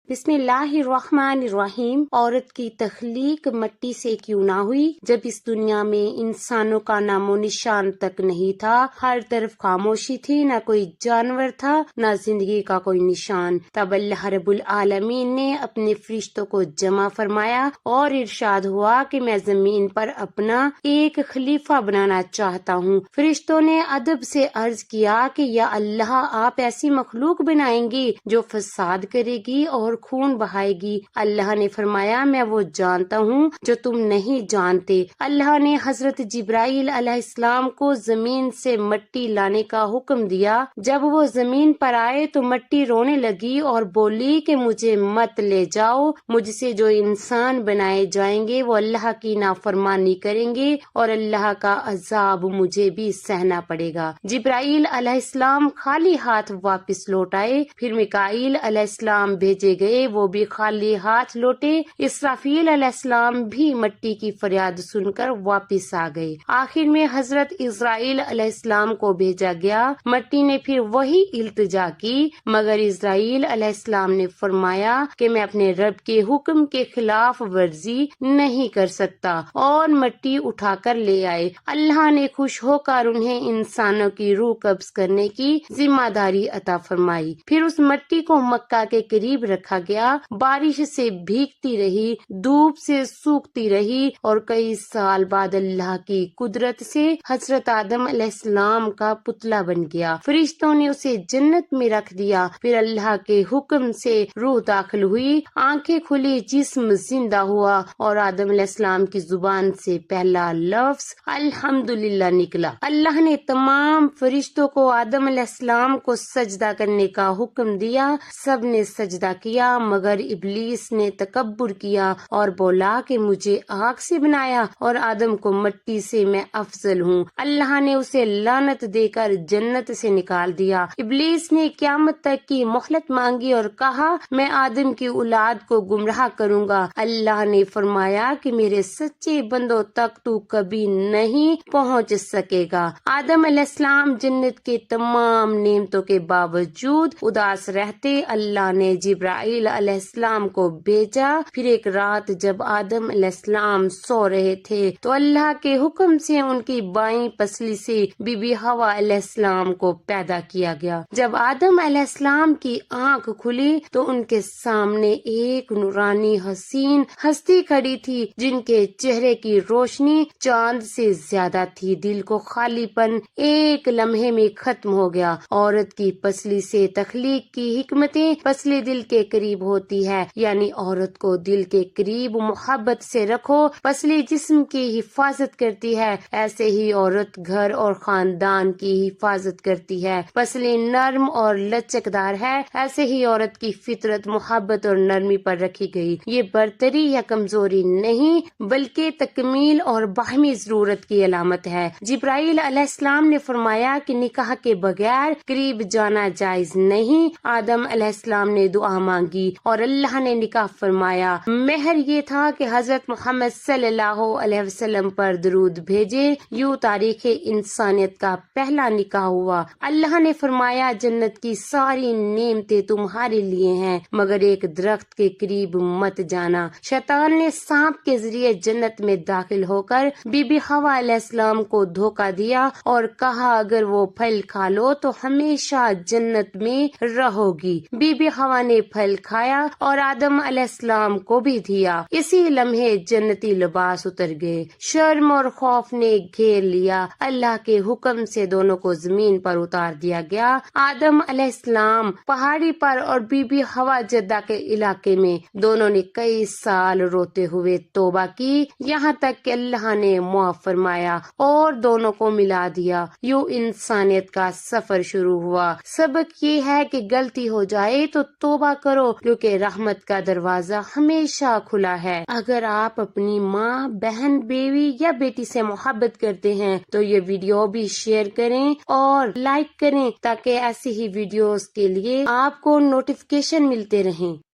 بسم اللہ الرحمن الرحیم۔ عورت کی تخلیق مٹی سے کیوں نہ ہوئی؟ جب اس دنیا میں انسانوں کا نام و نشان تک نہیں تھا، ہر طرف خاموشی تھی، نہ کوئی جانور تھا، نہ زندگی کا کوئی نشان، تب اللہ رب العالمین نے اپنے فرشتوں کو جمع فرمایا اور ارشاد ہوا کہ میں زمین پر اپنا ایک خلیفہ بنانا چاہتا ہوں۔ فرشتوں نے ادب سے عرض کیا کہ یا اللہ، آپ ایسی مخلوق بنائیں گے جو فساد کرے گی اور خون بہائے گی؟ اللہ نے فرمایا میں وہ جانتا ہوں جو تم نہیں جانتے۔ اللہ نے حضرت جبرائیل علیہ السلام کو زمین سے مٹی لانے کا حکم دیا۔ جب وہ زمین پر آئے تو مٹی رونے لگی اور بولی کہ مجھے مت لے جاؤ، مجھ سے جو انسان بنائے جائیں گے وہ اللہ کی نافرمانی کریں گے اور اللہ کا عذاب مجھے بھی سہنا پڑے گا۔ جبرائیل علیہ السلام خالی ہاتھ واپس لوٹ آئے، پھر میکائیل علیہ السلام بھیجے گئے، وہ بھی خالی ہاتھ لوٹے۔ اسرافیل علیہ السلام بھی مٹی کی فریاد سن کر واپس آ گئے۔ آخر میں حضرت اسرائیل علیہ السلام کو بھیجا گیا۔ مٹی نے پھر وہی التجا کی، مگر اسرائیل علیہ السلام نے فرمایا کہ میں اپنے رب کے حکم کے خلاف ورزی نہیں کر سکتا، اور مٹی اٹھا کر لے آئے۔ اللہ نے خوش ہو کر انہیں انسانوں کی روح قبض کرنے کی ذمہ داری عطا فرمائی۔ پھر اس مٹی کو مکہ کے قریب رکھا گیا، بارش سے بھیگتی رہی، دھوپ سے سوکھتی رہی، اور کئی سال بعد اللہ کی قدرت سے حضرت آدم علیہ السلام کا پتلا بن گیا۔ فرشتوں نے اسے جنت میں رکھ دیا۔ پھر اللہ کے حکم سے روح داخل ہوئی، آنکھیں کھلی، جسم زندہ ہوا، اور آدم علیہ السلام کی زبان سے پہلا لفظ الحمدللہ نکلا۔ اللہ نے تمام فرشتوں کو آدم علیہ السلام کو سجدہ کرنے کا حکم دیا۔ سب نے سجدہ کیا، مگر ابلیس نے تکبر کیا اور بولا کہ مجھے آگ سے بنایا اور آدم کو مٹی سے، میں افضل ہوں۔ اللہ نے اسے لعنت دے کر جنت سے نکال دیا۔ ابلیس نے قیامت تک کی مہلت مانگی اور کہا میں آدم کی اولاد کو گمراہ کروں گا۔ اللہ نے فرمایا کہ میرے سچے بندوں تک تو کبھی نہیں پہنچ سکے گا۔ آدم علیہ السلام جنت کے تمام نعمتوں کے باوجود اداس رہتے۔ اللہ نے جبرائیل علیہ السلام کو بھیجا۔ پھر ایک رات جب آدم علیہ السلام سو رہے تھے تو اللہ کے حکم سے ان کی بائیں پسلی سے بی بی حوا علیہ السلام کو پیدا کیا گیا۔ جب آدم علیہ السلام کی آنکھ کھلی تو ان کے سامنے ایک نورانی حسین ہستی کھڑی تھی، جن کے چہرے کی روشنی چاند سے زیادہ تھی۔ دل کو خالی پن ایک لمحے میں ختم ہو گیا۔ عورت کی پسلی سے تخلیق کی حکمتیں پسلی دل کے قریب ہوتی ہے، یعنی عورت کو دل کے قریب محبت سے رکھو۔ پسلی جسم کی حفاظت کرتی ہے، ایسے ہی عورت گھر اور خاندان کی حفاظت کرتی ہے۔ پسلی نرم اور لچکدار ہے، ایسے ہی عورت کی فطرت محبت اور نرمی پر رکھی گئی۔ یہ برتری یا کمزوری نہیں بلکہ تکمیل اور باہمی ضرورت کی علامت ہے۔ جبرائیل علیہ السلام نے فرمایا کہ نکاح کے بغیر قریب جانا جائز نہیں۔ آدم علیہ السلام نے دعا مانگی اور اللہ نے نکاح فرمایا۔ مہر یہ تھا کہ حضرت محمد صلی اللہ علیہ وسلم پر درود بھیجے۔ یوں تاریخ انسانیت کا پہلا نکاح ہوا۔ اللہ نے فرمایا جنت کی ساری نعمتیں تمہارے لیے ہیں، مگر ایک درخت کے قریب مت جانا۔ شیطان نے سانپ کے ذریعے جنت میں داخل ہو کر بی بی حوا علیہ السلام کو دھوکہ دیا اور کہا اگر وہ پھل کھا لو تو ہمیشہ جنت میں رہو گی۔ بی بی حوا نے پھل کھایا اور آدم علیہ السلام کو بھی دیا۔ اسی لمحے جنتی لباس اتر گئے۔ شرم اور خوف نے گھیر لیا۔ اللہ کے حکم سے دونوں کو زمین پر اتار دیا گیا۔ آدم علیہ السلام پہاڑی پر اور بی بی حوا جدہ کے علاقے میں۔ دونوں نے کئی سال روتے ہوئے توبہ کی، یہاں تک کہ اللہ نے معاف فرمایا اور دونوں کو ملا دیا۔ یوں انسانیت کا سفر شروع ہوا۔ سبق یہ ہے کہ غلطی ہو جائے تو توبہ کرو، کیونکہ رحمت کا دروازہ ہمیشہ کھلا ہے۔ اگر آپ اپنی ماں، بہن، بیوی یا بیٹی سے محبت کرتے ہیں تو یہ ویڈیو بھی شیئر کریں اور لائک کریں تاکہ ایسی ہی ویڈیوز کے لیے آپ کو نوٹیفیکیشن ملتے رہیں۔